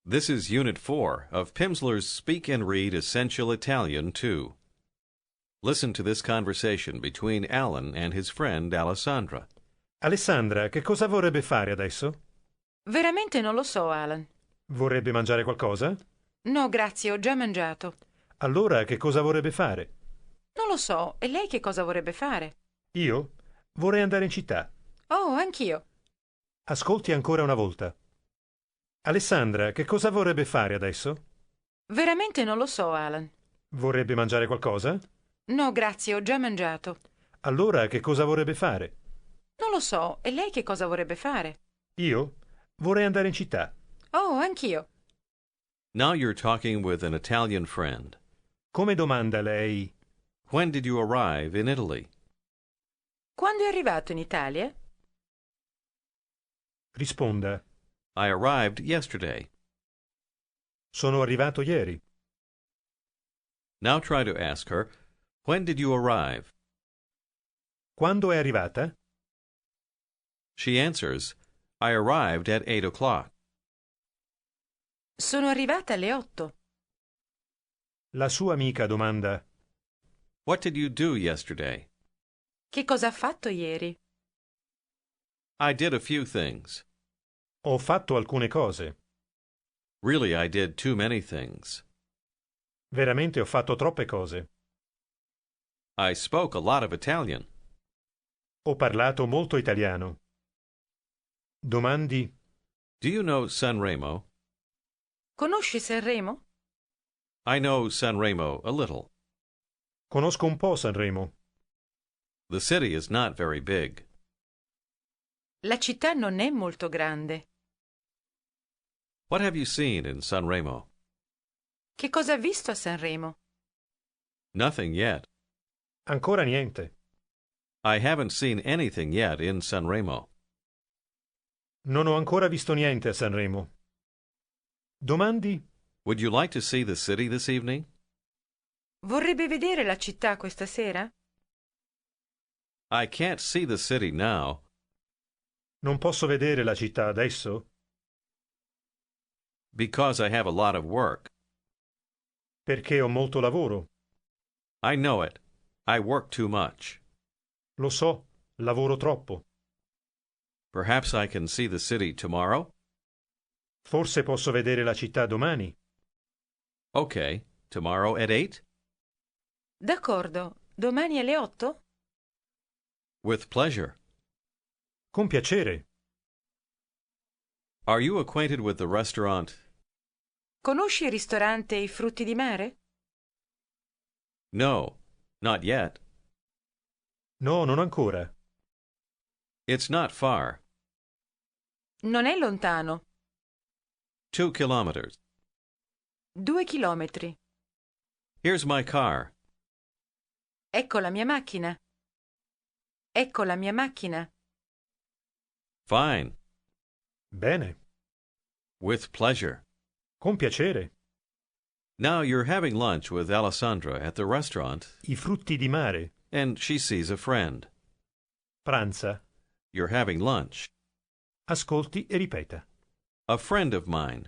This is Unit 4 of Pimsleur's Speak and Read Essential Italian 2. Listen to this conversation between Alan and his friend Alessandra. Alessandra, che cosa vorrebbe fare adesso? Veramente non lo so, Alan. Vorrebbe mangiare qualcosa? No, grazie, ho già mangiato. Allora che cosa vorrebbe fare? Non lo so, e lei che cosa vorrebbe fare? Io? Vorrei andare in città. Oh, anch'io. Ascolti ancora una volta. Alessandra, che cosa vorrebbe fare adesso? Veramente non lo so, Alan. Vorrebbe mangiare qualcosa? No, grazie, ho già mangiato. Allora che cosa vorrebbe fare? Non lo so, e lei che cosa vorrebbe fare? Io? Vorrei andare in città. Oh, anch'io. Now you're talking with an Italian friend. Come domanda lei? When did you arrive in Italy? Quando è arrivato in Italia? Risponda. I arrived yesterday. Sono arrivato ieri. Now try to ask her, when did you arrive? Quando è arrivata? She answers, I arrived at 8 o'clock. Sono arrivata alle 8. La sua amica domanda. What did you do yesterday? Che cosa ha fatto ieri? I did a few things. Ho fatto alcune cose. Really, I did too many things. Veramente ho fatto troppe cose. I spoke a lot of Italian. Ho parlato molto italiano. Domandi. Do you know Sanremo? Conosci Sanremo? I know Sanremo a little. Conosco un po' Sanremo. The city is not very big. La città non è molto grande. What have you seen in Sanremo? Che cosa ha visto a Sanremo? Nothing yet. Ancora niente. I haven't seen anything yet in Sanremo. Non ho ancora visto niente a Sanremo. Domandi? Would you like to see the city this evening? Vorrebbe vedere la città questa sera? I can't see the city now. Non posso vedere la città adesso? Because I have a lot of work. Perché ho molto lavoro. I know it. I work too much. Lo so, lavoro troppo. Perhaps I can see the city tomorrow? Forse posso vedere la città domani. Okay. Tomorrow at 8? D'accordo. Domani alle 8? With pleasure. Con piacere. Are you acquainted with the restaurant? Conosci il ristorante I Frutti di Mare? No, not yet. No, non ancora. It's not far. Non è lontano. 2 kilometers. 2 chilometri. Here's my car. Ecco la mia macchina. Ecco la mia macchina. Fine. Bene. With pleasure. Con piacere. Now you're having lunch with Alessandra at the restaurant, I frutti di mare. and she sees a friend. Pranza. You're having lunch. Ascolti e ripeta. A friend of mine,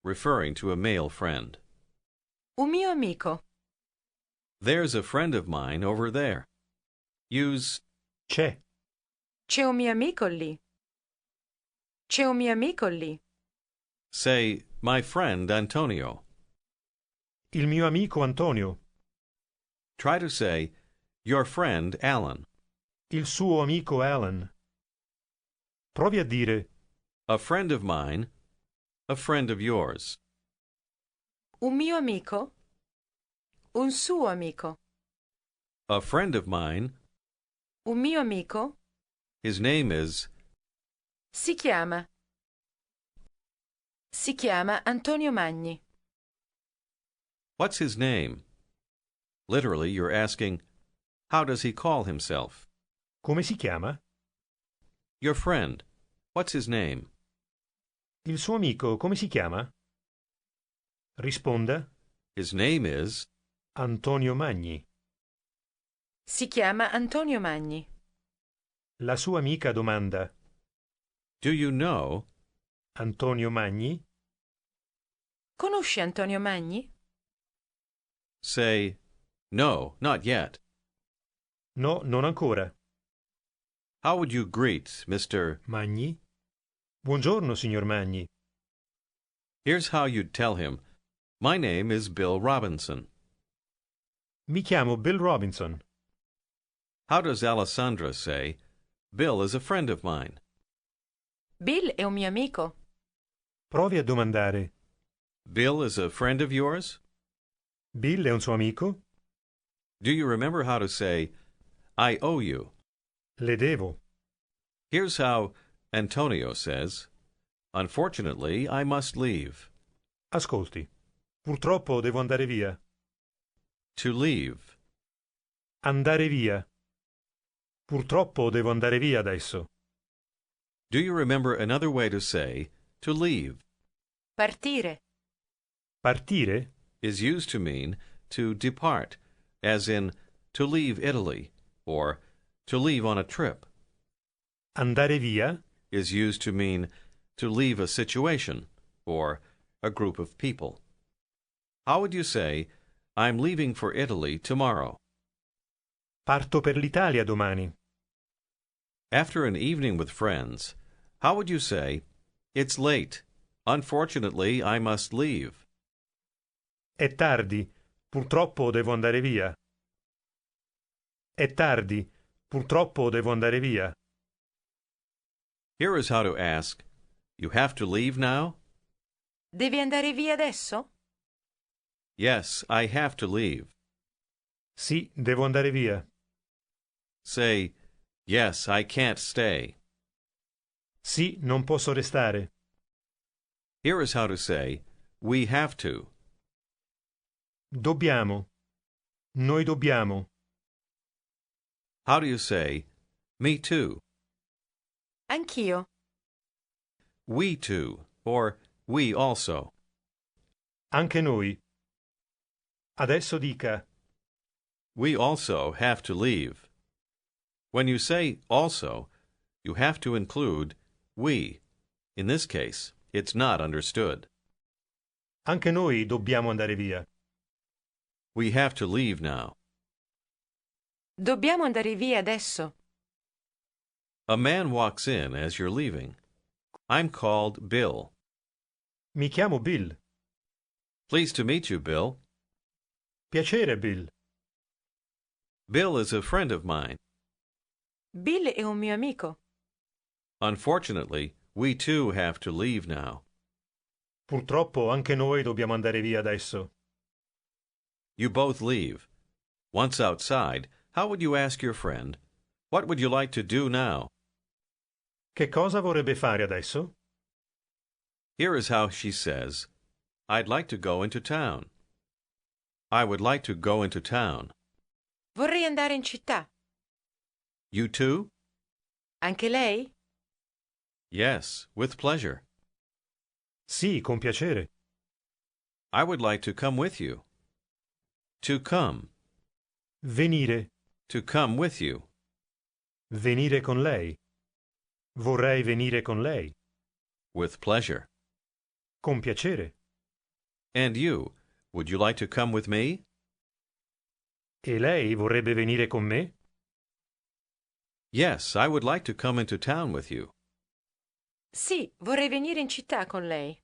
referring to a male friend. Un mio amico. There's a friend of mine over there. Use C'è. C'è un mio amico lì. C'è un mio amico lì. say, my friend Antonio. Il mio amico Antonio. Try to say, your friend Alan. Il suo amico Alan. Provi a dire A friend of mine, a friend of yours. Un mio amico. Un suo amico. A friend of mine, Un mio amico. his name is, Si chiama. Si chiama Antonio Magni. what's his name? Literally, you're asking, how does he call himself? come si chiama? Your friend, what's his name? Il suo amico come si chiama? Risponda His name is, Antonio Magni. Si chiama Antonio Magni. La sua amica domanda do you know? Antonio Magni? Conosci Antonio Magni? Say, no, not yet. No, non ancora. How would you greet Mr. Magni? Buongiorno, signor Magni. Here's how you'd tell him. My name is Bill Robinson. Mi chiamo Bill Robinson. How does Alessandra say, Bill is a friend of mine? Bill è un mio amico. Provi a domandare. Bill is a friend of yours? Bill è un suo amico? Do you remember how to say, I owe you? Le devo. Here's how Antonio says, Unfortunately, I must leave. Ascolti. Purtroppo devo andare via. To leave. Andare via. Purtroppo devo andare via adesso. Do you remember another way to say, to leave? Partire. Partire? Is used to mean to depart, as in to leave Italy, or to leave on a trip. Andare via? Is used to mean to leave a situation, or a group of people. How would you say, I'm leaving for Italy tomorrow? Parto per l'Italia domani. After an evening with friends, how would you say, it's late. Unfortunately, I must leave. È tardi. Purtroppo devo andare via. È tardi. Purtroppo devo andare via. Here is how to ask, you have to leave now? Devi andare via adesso? Yes, I have to leave. Sì, devo andare via. Say, yes, I can't stay. Sì, non posso restare. Here is how to say, we have to. Dobbiamo. Noi dobbiamo. How do you say, me too? Anch'io. We too, or we also. Anche noi. Adesso dica. We also have to leave. When you say also, you have to include we. In this case, it's not understood. Anche noi dobbiamo andare via. We have to leave now. Dobbiamo andare via adesso. A man walks in as you're leaving. I'm called Bill. Mi chiamo Bill. Pleased to meet you, Bill. Piacere, Bill. Bill is a friend of mine. Bill è un mio amico. Unfortunately, we too have to leave now. Purtroppo anche noi dobbiamo andare via adesso. You both leave. Once outside, how would you ask your friend, what would you like to do now? Che cosa vorrebbe fare adesso? Here is how she says, I'd like to go into town. I would like to go into town. Vorrei andare in città. You too? Anche lei? Yes, with pleasure. Sì, con piacere. I would like to come with you. To come. Venire. To come with you. Venire con lei. Vorrei venire con lei. With pleasure. Con piacere. And you, would you like to come with me? E lei vorrebbe venire con me? Yes, I would like to come into town with you. Sì, vorrei venire in città con lei.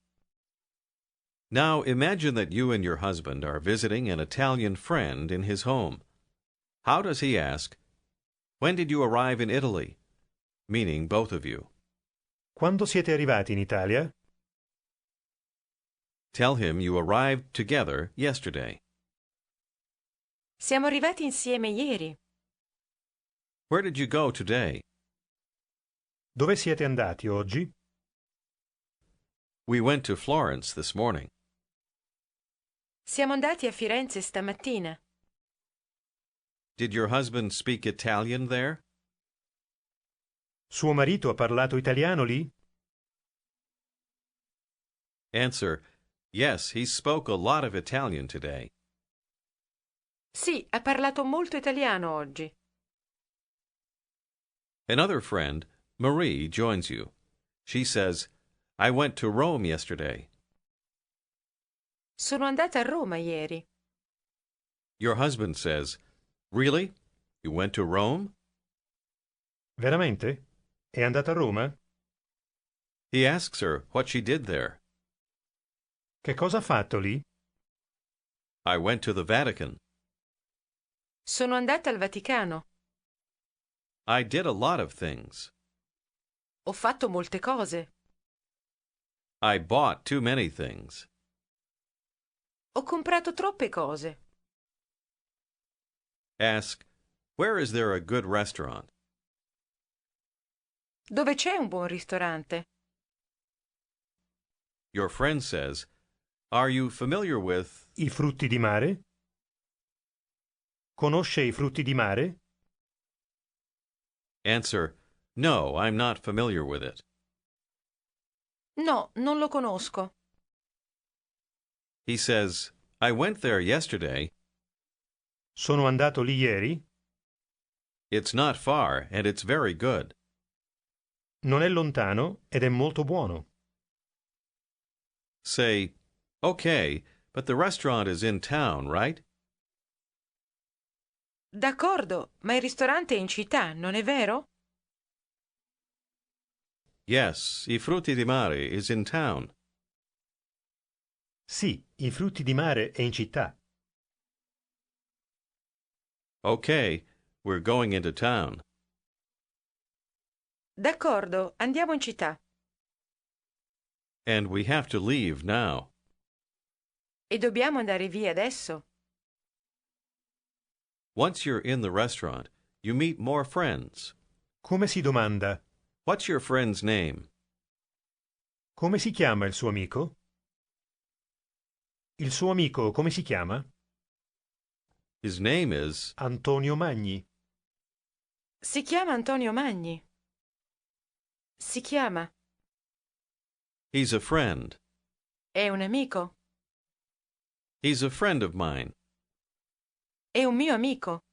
Now imagine that you and your husband are visiting an Italian friend in his home. How does he ask, when did you arrive in Italy? Meaning both of you. Quando siete arrivati in Italia? Tell him you arrived together yesterday. Siamo arrivati insieme ieri. Where did you go today? Dove siete andati oggi? We went to Florence this morning. Siamo andati a Firenze stamattina. Did your husband speak Italian there? Suo marito ha parlato italiano lì? Answer, yes, he spoke a lot of Italian today. Sì, ha parlato molto italiano oggi. Another friend, Marie, joins you. She says, I went to Rome yesterday. Sono andata a Roma ieri. Your husband says, Really? You went to Rome? Veramente? È andata a Roma? He asks her what she did there. Che cosa ha fatto lì? I went to the Vatican. Sono andata al Vaticano. I did a lot of things. Ho fatto molte cose. I bought too many things. Ho comprato troppe cose. Ask, Where is there a good restaurant? Dove c'è un buon ristorante? Your friend says, Are you familiar with... I frutti di mare? Conosce i frutti di mare? Answer, No, I'm not familiar with it. No, non lo conosco. He says, I went there yesterday. Sono andato lì ieri? It's not far, and it's very good. Non è lontano ed è molto buono. Say, Okay, but the restaurant is in town, right? D'accordo, ma il ristorante è in città, non è vero? Yes, I frutti di mare is in town. Sì, i frutti di mare è in città. Okay, we're going into town. D'accordo, andiamo in città. And we have to leave now. E dobbiamo andare via adesso. Once you're in the restaurant, you meet more friends. Come si domanda? What's your friend's name? Come si chiama il suo amico? Il suo amico come si chiama? His name is... Antonio Magni. Si chiama Antonio Magni. Si chiama. He's a friend. È un amico. He's a friend of mine. È un mio amico.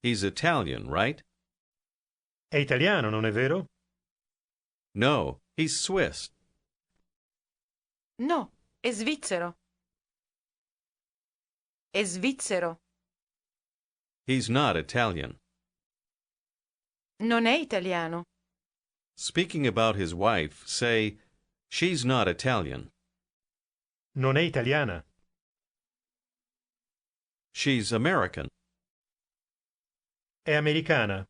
He's Italian, right? È italiano, non è vero? No, he's Swiss. No, è svizzero. È svizzero. He's not Italian. Non è italiano. Speaking about his wife, say, She's not Italian. Non è italiana. She's American. È americana.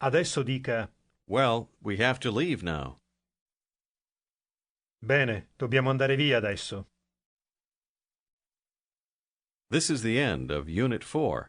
Adesso dica: Well, we have to leave now. Bene, dobbiamo andare via adesso. This is the end of Unit 4.